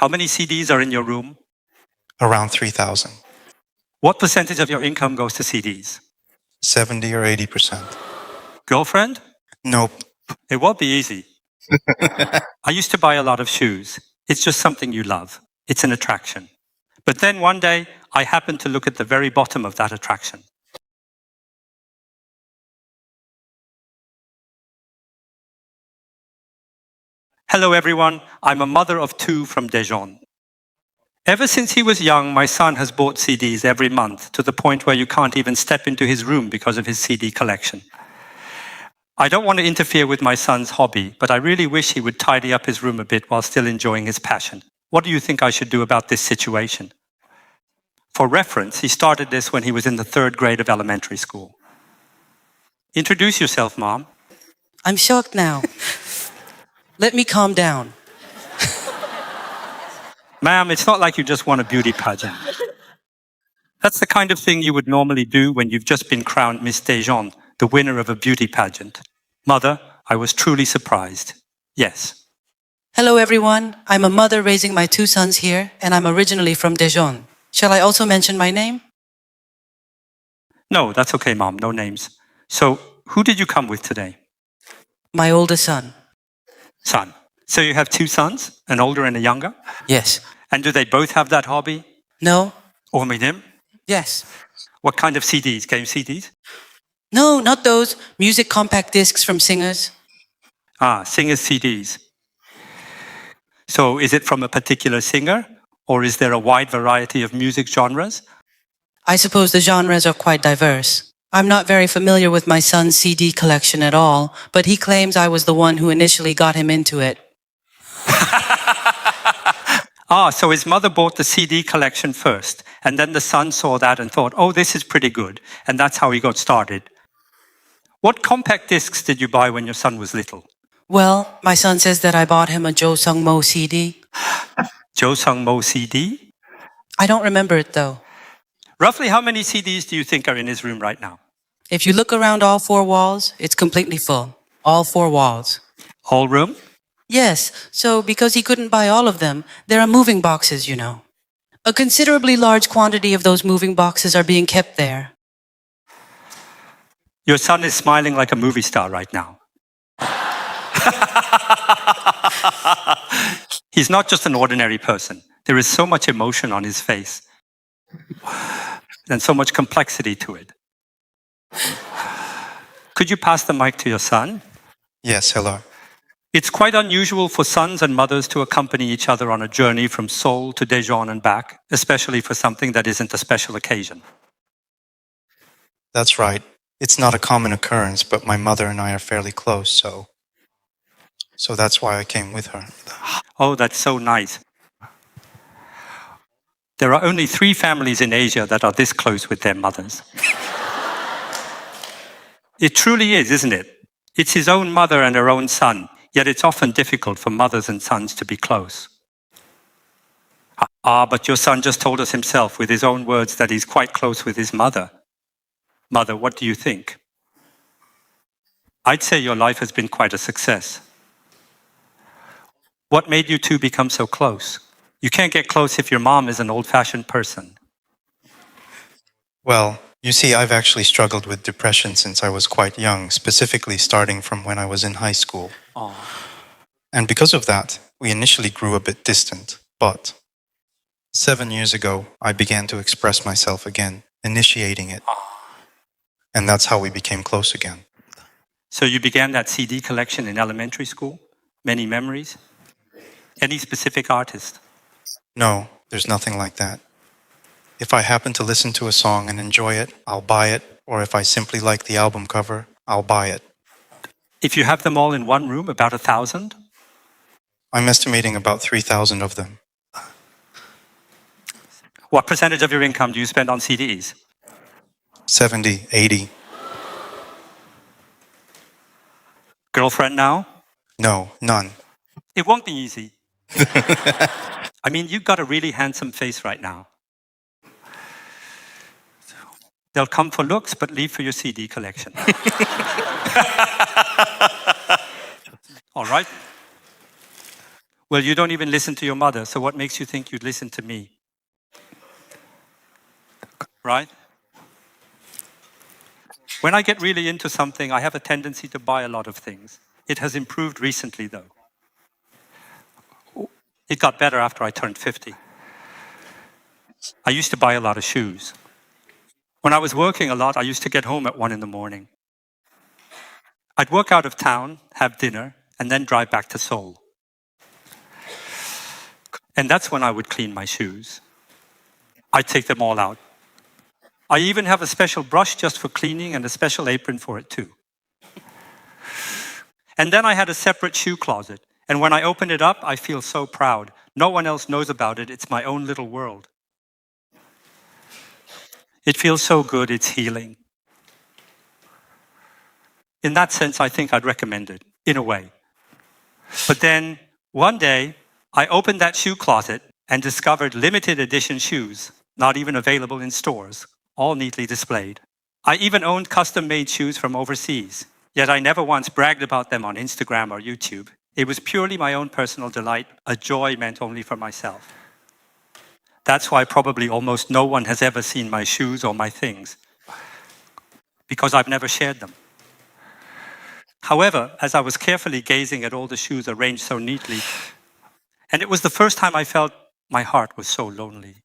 How many CDs are in your room? Around 3,000. What percentage of your income goes to CDs? 70 or 80%. Girlfriend? Nope. It won't be easy. I used to buy a lot of shoes. It's just something you love. It's an attraction. But then one day, I happened to look at the very bottom of that attraction. Hello, everyone. I'm a mother of 2 from Dijon. Ever since he was young, my son has bought CDs every month to the point where you can't even step into his room because of his CD collection. I don't want to interfere with my son's hobby, but I really wish he would tidy up his room a bit while still enjoying his passion. What do you think I should do about this situation? For reference, he started this when he was in the 3rd grade of elementary school. Introduce yourself, Mom. I'm shocked now. Let me calm down. Ma'am, it's not like you just won a beauty pageant. That's the kind of thing you would normally do when you've just been crowned Miss Dijon, the winner of a beauty pageant. Mother, I was truly surprised. Yes. Hello, everyone. I'm a mother raising my 2 sons here, and I'm originally from Dijon. Shall I also mention my name? No, that's okay, Mom. No names. So, who did you come with today? My oldest son. Son. So you have 2 sons, an older and a younger? Yes. And do they both have that hobby? No. Only them? Yes. What kind of CDs? Game CDs? No, not those. Music compact discs from singers. Ah, singers' CDs. So is it from a particular singer? Or is there a wide variety of music genres? I suppose the genres are quite diverse. I'm not very familiar with my son's CD collection at all, but he claims I was the one who initially got him into it. So his mother bought the CD collection first, and then the son saw that and thought, oh, this is pretty good. And that's how he got started. What compact discs did you buy when your son was little? Well, my son says that I bought him a Jo Sung-mo CD. Jo Sung-mo CD? I don't remember it, though. Roughly how many CDs do you think are in his room right now? If you look around all 4 walls, it's completely full. All 4 walls. Whole room? Yes, so because he couldn't buy all of them, there are moving boxes, you know. A considerably large quantity of those moving boxes are being kept there. Your son is smiling like a movie star right now. He's not just an ordinary person. There is so much emotion on his face and so much complexity to it. Could you pass the mic to your son? Yes, hello. It's quite unusual for sons and mothers to accompany each other on a journey from Seoul to Daejeon and back, especially for something that isn't a special occasion. That's right. It's not a common occurrence, but my mother and I are fairly close, so that's why I came with her. Oh, that's so nice. There are only 3 families in Asia that are this close with their mothers. It truly is, isn't it? It's his own mother and her own son, yet it's often difficult for mothers and sons to be close. But your son just told us himself with his own words that he's quite close with his mother. Mother, what do you think? I'd say your life has been quite a success. What made you 2 become so close? You can't get close if your mom is an old-fashioned person. Well, you see, I've actually struggled with depression since I was quite young, specifically starting from when I was in high school. Aww. And because of that, we initially grew a bit distant. But 7 years ago, I began to express myself again, initiating it. And that's how we became close again. So you began that CD collection in elementary school? Many memories? Any specific artist? No, there's nothing like that. If I happen to listen to a song and enjoy it, I'll buy it. Or if I simply like the album cover, I'll buy it. If you have them all in one room, about 1,000? I'm estimating about 3,000 of them. What percentage of your income do you spend on CDs? 70, 80. Girlfriend now? No, none. It won't be easy. I mean, you've got a really handsome face right now. They'll come for looks, but leave for your CD collection. All right. Well, you don't even listen to your mother, so what makes you think you'd listen to me? Right? When I get really into something, I have a tendency to buy a lot of things. It has improved recently, though. It got better after I turned 50. I used to buy a lot of shoes. When I was working a lot, I used to get home at 1 in the morning. I'd work out of town, have dinner, and then drive back to Seoul. And that's when I would clean my shoes. I'd take them all out. I even have a special brush just for cleaning and a special apron for it too. And then I had a separate shoe closet. And when I open it up, I feel so proud. No one else knows about it. It's my own little world. It feels so good, it's healing. In that sense, I think I'd recommend it, in a way. But then, one day, I opened that shoe closet and discovered limited edition shoes, not even available in stores, all neatly displayed. I even owned custom-made shoes from overseas, yet I never once bragged about them on Instagram or YouTube. It was purely my own personal delight, a joy meant only for myself. That's why probably almost no one has ever seen my shoes or my things, because I've never shared them. However, as I was carefully gazing at all the shoes arranged so neatly, and it was the first time I felt my heart was so lonely.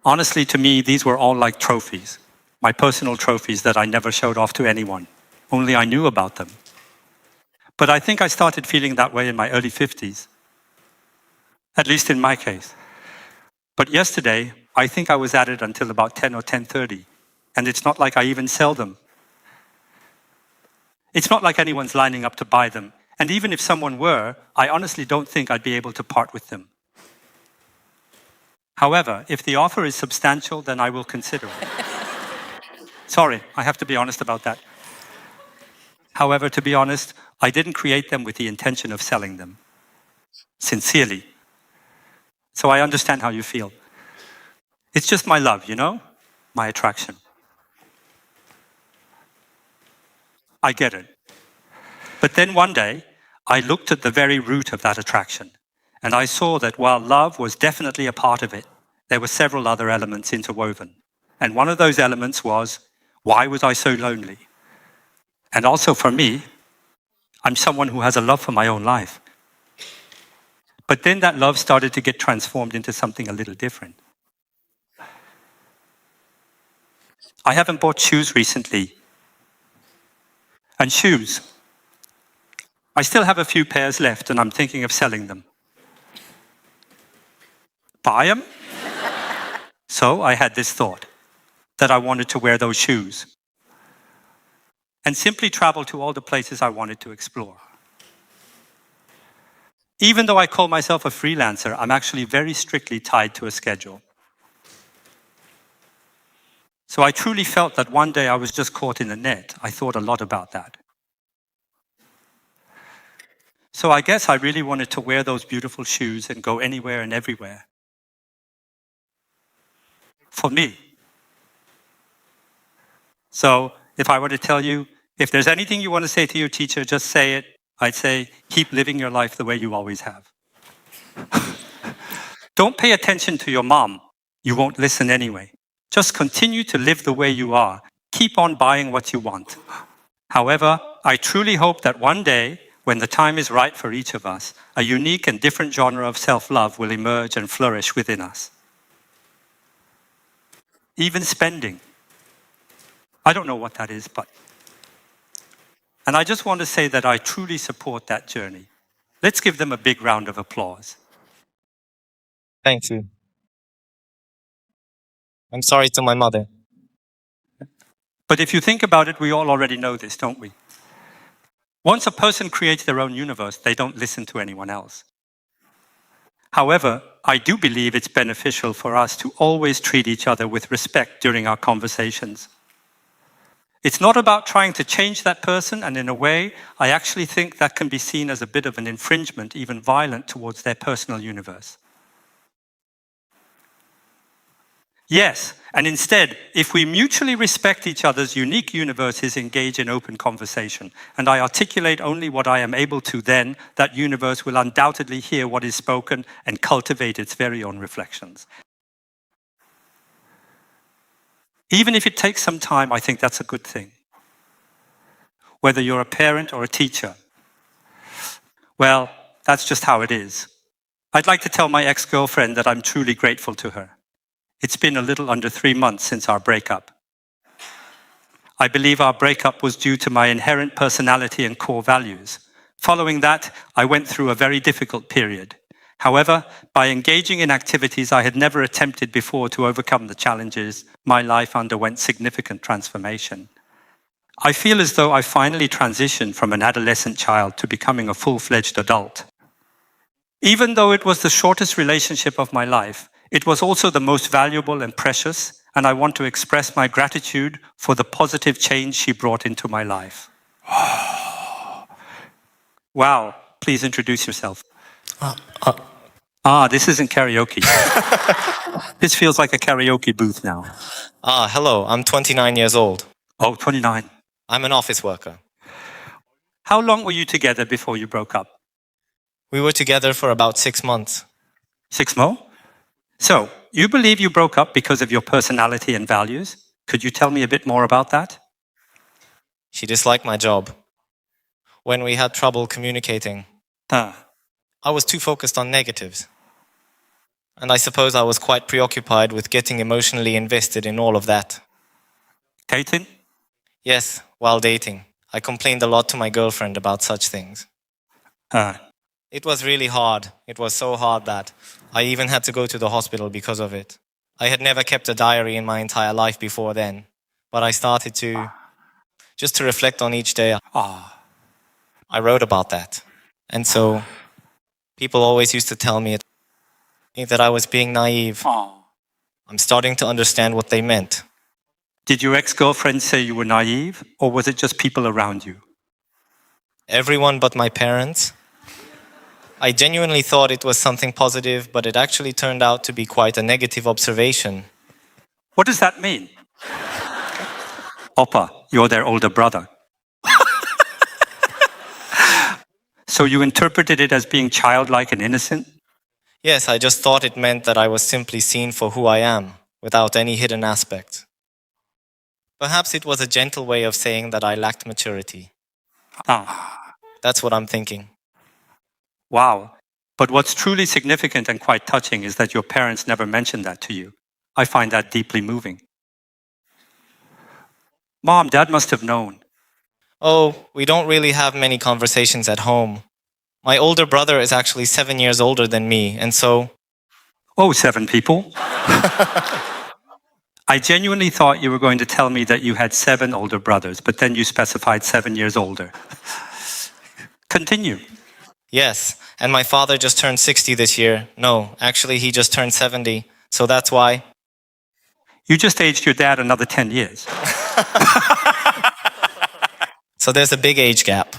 Honestly, to me, these were all like trophies, my personal trophies that I never showed off to anyone, only I knew about them. But I think I started feeling that way in my early 50s, at least in my case. But yesterday, I think I was at it until about 10 or 10:30, and it's not like I even sell them. It's not like anyone's lining up to buy them, and even if someone were, I honestly don't think I'd be able to part with them. However, if the offer is substantial, then I will consider it. Sorry, I have to be honest about that. However, to be honest, I didn't create them with the intention of selling them. Sincerely. So I understand how you feel. It's just my love, you know? My attraction. I get it. But then one day, I looked at the very root of that attraction, and I saw that while love was definitely a part of it, there were several other elements interwoven. And one of those elements was, why was I so lonely? And also for me, I'm someone who has a love for my own life. But then that love started to get transformed into something a little different. I haven't bought shoes recently. And shoes, I still have a few pairs left and I'm thinking of selling them. Buy them? So I had this thought that I wanted to wear those shoes and simply travel to all the places I wanted to explore. Even though I call myself a freelancer, I'm actually very strictly tied to a schedule. So I truly felt that one day I was just caught in the net. I thought a lot about that. So I guess I really wanted to wear those beautiful shoes and go anywhere and everywhere. For me. So if I were to tell you, if there's anything you want to say to your teacher, just say it. I'd say, keep living your life the way you always have. Don't pay attention to your mom. You won't listen anyway. Just continue to live the way you are. Keep on buying what you want. However, I truly hope that one day, when the time is right for each of us, a unique and different genre of self-love will emerge and flourish within us. Even spending. I don't know what that is, but... And I just want to say that I truly support that journey. Let's give them a big round of applause. Thank you. I'm sorry to my mother. But if you think about it, we all already know this, don't we? Once a person creates their own universe, they don't listen to anyone else. However, I do believe it's beneficial for us to always treat each other with respect during our conversations. It's not about trying to change that person, and in a way, I actually think that can be seen as a bit of an infringement, even violent, towards their personal universe. Yes, and instead, if we mutually respect each other's unique universes, engage in open conversation, and I articulate only what I am able to, then that universe will undoubtedly hear what is spoken and cultivate its very own reflections. Even if it takes some time, I think that's a good thing. Whether you're a parent or a teacher, well, that's just how it is. I'd like to tell my ex-girlfriend that I'm truly grateful to her. It's been a little under 3 months since our breakup. I believe our breakup was due to my inherent personality and core values. Following that, I went through a very difficult period. However, by engaging in activities I had never attempted before to overcome the challenges, my life underwent significant transformation. I feel as though I finally transitioned from an adolescent child to becoming a full-fledged adult. Even though it was the shortest relationship of my life, it was also the most valuable and precious, and I want to express my gratitude for the positive change she brought into my life. Wow, please introduce yourself. This isn't karaoke. This feels like a karaoke booth now. Hello, I'm 29 years old. Oh, 29. I'm an office worker. How long were you together before you broke up? We were together for about 6 months. 6 more? So, you believe you broke up because of your personality and values? Could you tell me a bit more about that? She disliked my job. When we had trouble communicating, I was too focused on negatives. And I suppose I was quite preoccupied with getting emotionally invested in all of that. Dating? Yes, while dating, I complained a lot to my girlfriend about such things. It was really hard. It was so hard that I even had to go to the hospital because of it. I had never kept a diary in my entire life before then, but I started to, just to reflect on each day. I wrote about that. And so people always used to tell me that I was being naive. I'm starting to understand what they meant. Did your ex-girlfriend say you were naive, or was it just people around you? Everyone but my parents. I genuinely thought it was something positive, but it actually turned out to be quite a negative observation. What does that mean? Oppa, you're their older brother. So you interpreted it as being childlike and innocent? Yes, I just thought it meant that I was simply seen for who I am, without any hidden aspect. Perhaps it was a gentle way of saying that I lacked maturity. That's what I'm thinking. Wow. But what's truly significant and quite touching is that your parents never mentioned that to you. I find that deeply moving. Mom, Dad must have known. Oh, we don't really have many conversations at home. My older brother is actually 7 years older than me, and so... Oh, 7 people? I genuinely thought you were going to tell me that you had 7 older brothers, but then you specified 7 years older. Continue. Yes, and my father just turned 60 this year. No, actually he just turned 70, so that's why... You just aged your dad another 10 years. So there's a big age gap.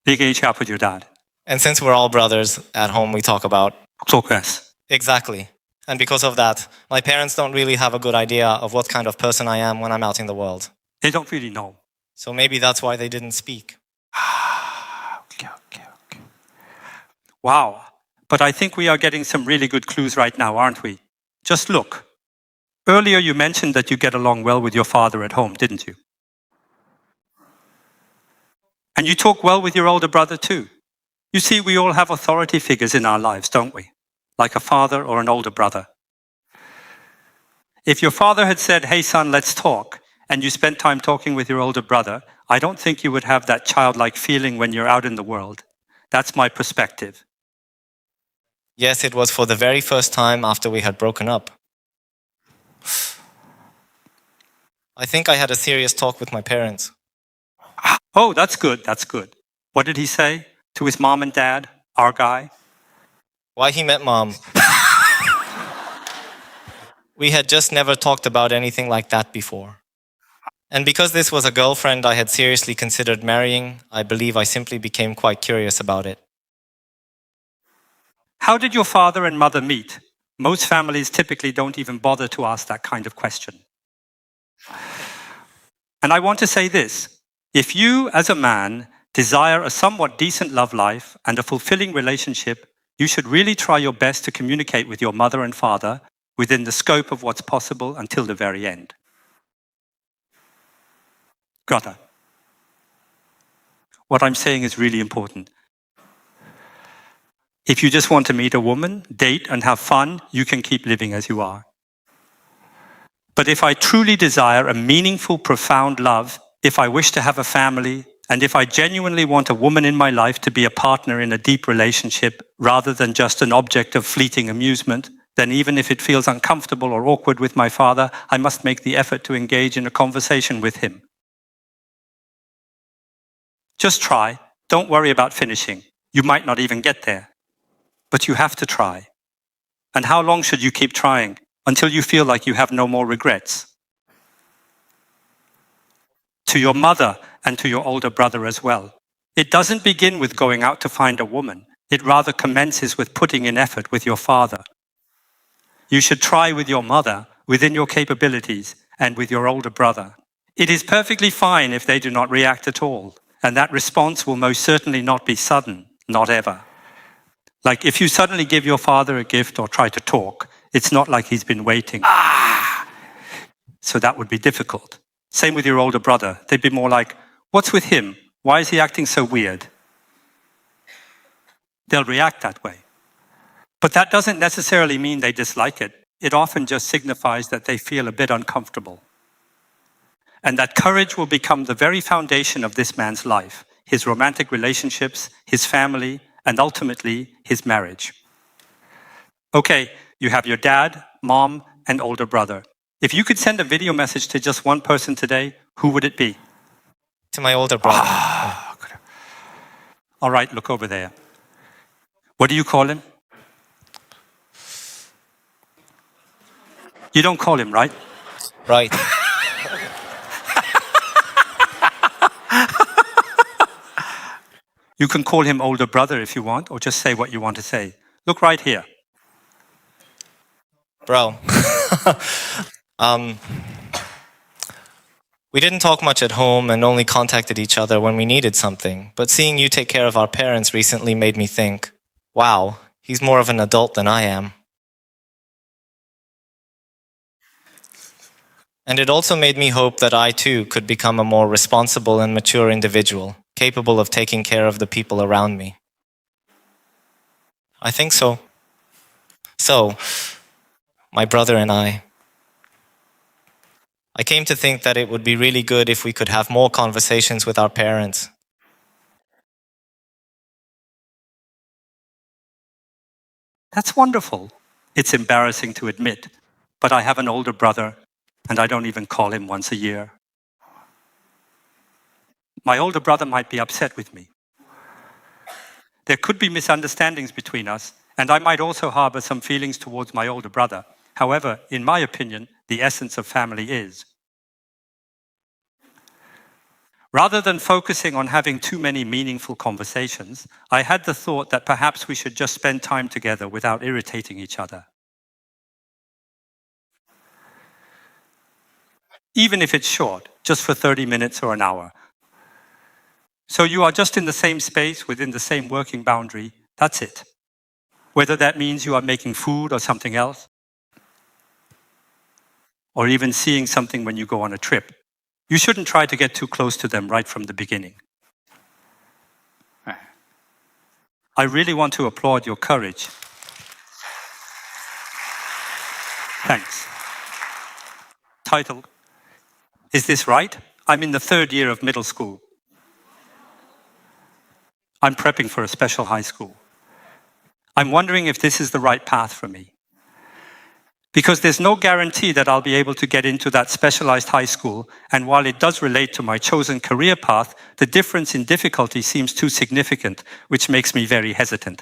Big age gap with your dad. And since we're all brothers, at home we talk about... Yes. Exactly. And because of that, my parents don't really have a good idea of what kind of person I am when I'm out in the world. They don't really know. So maybe that's why they didn't speak. Okay. Wow. But I think we are getting some really good clues right now, aren't we? Just look. Earlier you mentioned that you get along well with your father at home, didn't you? And you talk well with your older brother too. You see, we all have authority figures in our lives, don't we? Like a father or an older brother. If your father had said, "Hey son, let's talk," and you spent time talking with your older brother, I don't think you would have that childlike feeling when you're out in the world. That's my perspective. Yes, it was for the very first time after we had broken up. I think I had a serious talk with my parents. Oh, that's good. What did he say to his mom and dad, our guy? Why he met mom. We had just never talked about anything like that before. And because this was a girlfriend I had seriously considered marrying, I believe I simply became quite curious about it. How did your father and mother meet? Most families typically don't even bother to ask that kind of question. And I want to say this. If you, as a man, desire a somewhat decent love life and a fulfilling relationship, you should really try your best to communicate with your mother and father within the scope of what's possible until the very end. Got that? What I'm saying is really important. If you just want to meet a woman, date and have fun, you can keep living as you are. But if I truly desire a meaningful, profound love, if I wish to have a family, and if I genuinely want a woman in my life to be a partner in a deep relationship rather than just an object of fleeting amusement, then even if it feels uncomfortable or awkward with my father, I must make the effort to engage in a conversation with him. Just try. Don't worry about finishing. You might not even get there. But you have to try. And how long should you keep trying? Until you feel like you have no more regrets. To your mother and to your older brother as well. It doesn't begin with going out to find a woman. It rather commences with putting in effort with your father. You should try with your mother, within your capabilities, and with your older brother. It is perfectly fine if they do not react at all. And that response will most certainly not be sudden, not ever. Like if you suddenly give your father a gift or try to talk, it's not like he's been waiting. So that would be difficult. Same with your older brother. They'd be more like, what's with him? Why is he acting so weird? They'll react that way. But that doesn't necessarily mean they dislike it. It often just signifies that they feel a bit uncomfortable. And that courage will become the very foundation of this man's life, his romantic relationships, his family, and ultimately his marriage. Okay, you have your dad, mom, and older brother. If you could send a video message to just one person today, who would it be? To my older brother. All right, look over there. What do you call him? You don't call him, right? Right. You can call him older brother if you want, or just say what you want to say. Look right here. Bro. We didn't talk much at home and only contacted each other when we needed something. But seeing you take care of our parents recently made me think, wow, he's more of an adult than I am. And it also made me hope that I too could become a more responsible and mature individual, capable of taking care of the people around me. I think so. So, my brother and I came to think that it would be really good if we could have more conversations with our parents. That's wonderful. It's embarrassing to admit, but I have an older brother, and I don't even call him once a year. My older brother might be upset with me. There could be misunderstandings between us, and I might also harbor some feelings towards my older brother. However, in my opinion, the essence of family is. Rather than focusing on having too many meaningful conversations, I had the thought that perhaps we should just spend time together without irritating each other. Even if it's short, just for 30 minutes or an hour. So you are just in the same space within the same working boundary, that's it. Whether that means you are making food or something else, or even seeing something when you go on a trip. You shouldn't try to get too close to them right from the beginning. I really want to applaud your courage. Thanks. Title, Is This Right? I'm in the 3rd year of middle school. I'm prepping for a special high school. I'm wondering if this is the right path for me. Because there's no guarantee that I'll be able to get into that specialized high school, and while it does relate to my chosen career path, the difference in difficulty seems too significant, which makes me very hesitant.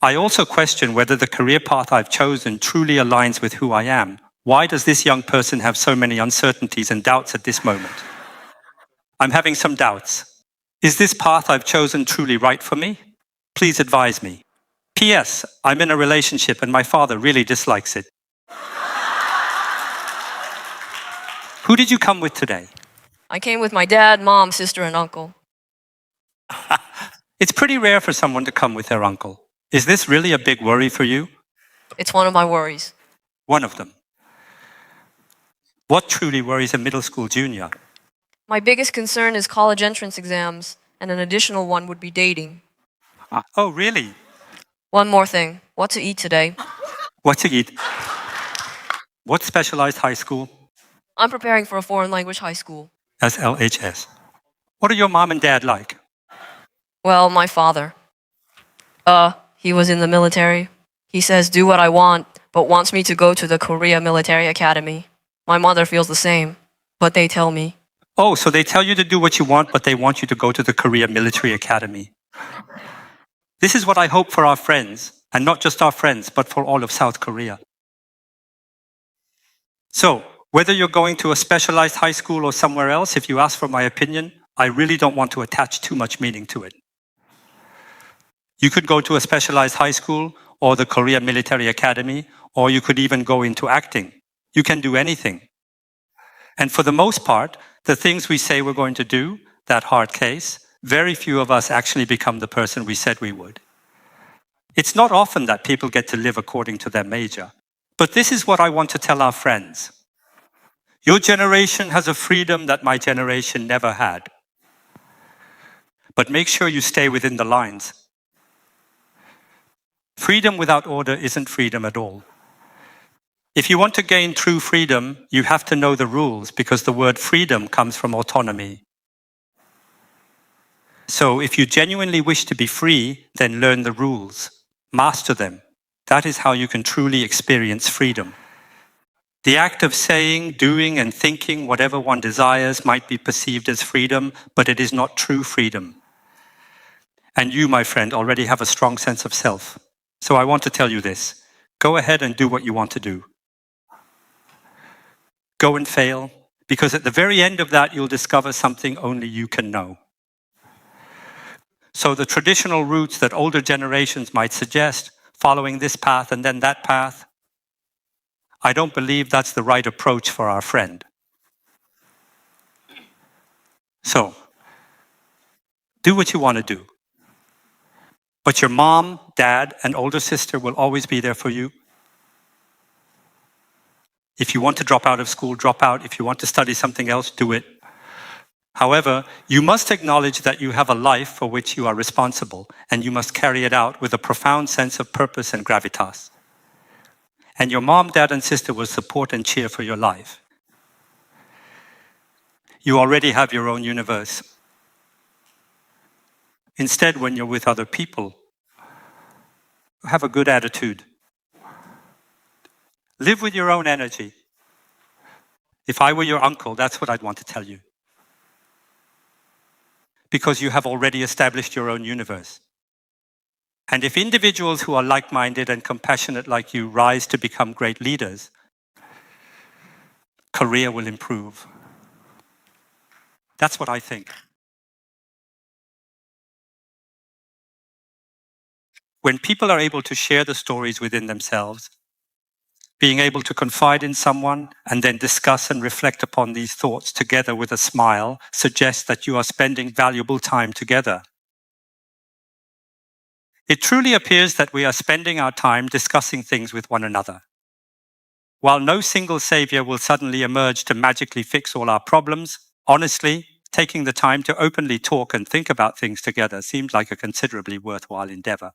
I also question whether the career path I've chosen truly aligns with who I am. Why does this young person have so many uncertainties and doubts at this moment? I'm having some doubts. Is this path I've chosen truly right for me? Please advise me. P.S. I'm in a relationship and my father really dislikes it. Who did you come with today? I came with my dad, mom, sister, and uncle. It's pretty rare for someone to come with their uncle. Is this really a big worry for you? It's one of my worries. One of them. What truly worries a middle school junior? My biggest concern is college entrance exams, and an additional one would be dating. Oh, really? One more thing. What to eat today? What to eat? What specialized high school? I'm preparing for a foreign language high school. SLHS. What are your mom and dad like? Well, my father. He was in the military. He says do what I want, but wants me to go to the Korea Military Academy. My mother feels the same, but they tell me. Oh, so they tell you to do what you want, but they want you to go to the Korea Military Academy. This is what I hope for our friends, and not just our friends, but for all of South Korea. So, whether you're going to a specialized high school or somewhere else, if you ask for my opinion, I really don't want to attach too much meaning to it. You could go to a specialized high school or the Korea Military Academy, or you could even go into acting. You can do anything. And for the most part, the things we say we're going to do, that hard case, very few of us actually become the person we said we would. It's not often that people get to live according to their major. But this is what I want to tell our friends. Your generation has a freedom that my generation never had. But make sure you stay within the lines. Freedom without order isn't freedom at all. If you want to gain true freedom, you have to know the rules, because the word freedom comes from autonomy. So if you genuinely wish to be free, then learn the rules. Master them. That is how you can truly experience freedom. The act of saying, doing, and thinking whatever one desires might be perceived as freedom, but it is not true freedom. And you, my friend, already have a strong sense of self. So I want to tell you this. Go ahead and do what you want to do. Go and fail, because at the very end of that, you'll discover something only you can know. So the traditional routes that older generations might suggest, following this path and then that path, I don't believe that's the right approach for our friend. So, do what you want to do. But your mom, dad, and older sister will always be there for you. If you want to drop out of school, drop out. If you want to study something else, do it. However, you must acknowledge that you have a life for which you are responsible, and you must carry it out with a profound sense of purpose and gravitas. And your mom, dad, and sister will support and cheer for your life. You already have your own universe. Instead, when you're with other people, have a good attitude. Live with your own energy. If I were your uncle, that's what I'd want to tell you. Because you have already established your own universe. And if individuals who are like-minded and compassionate like you rise to become great leaders, Korea will improve. That's what I think. When people are able to share the stories within themselves, being able to confide in someone and then discuss and reflect upon these thoughts together with a smile suggests that you are spending valuable time together. It truly appears that we are spending our time discussing things with one another. While no single savior will suddenly emerge to magically fix all our problems, honestly, taking the time to openly talk and think about things together seems like a considerably worthwhile endeavor.